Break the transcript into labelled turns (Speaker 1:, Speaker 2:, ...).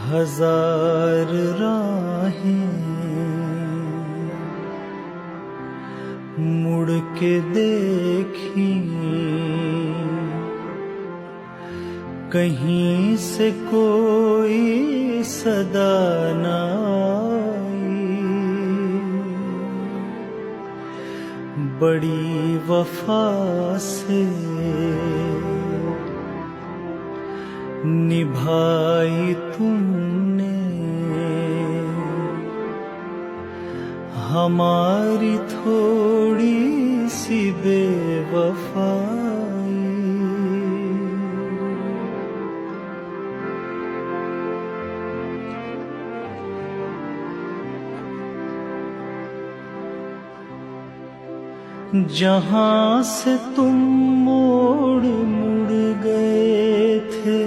Speaker 1: हजार राहें मुड़ के देखी, कहीं से कोई सदा न आई। बड़ी वफा से निभाई तुमने हमारी थोड़ी सी बेवफाई। जहां से तुम मोड़ मुड़ गए थे,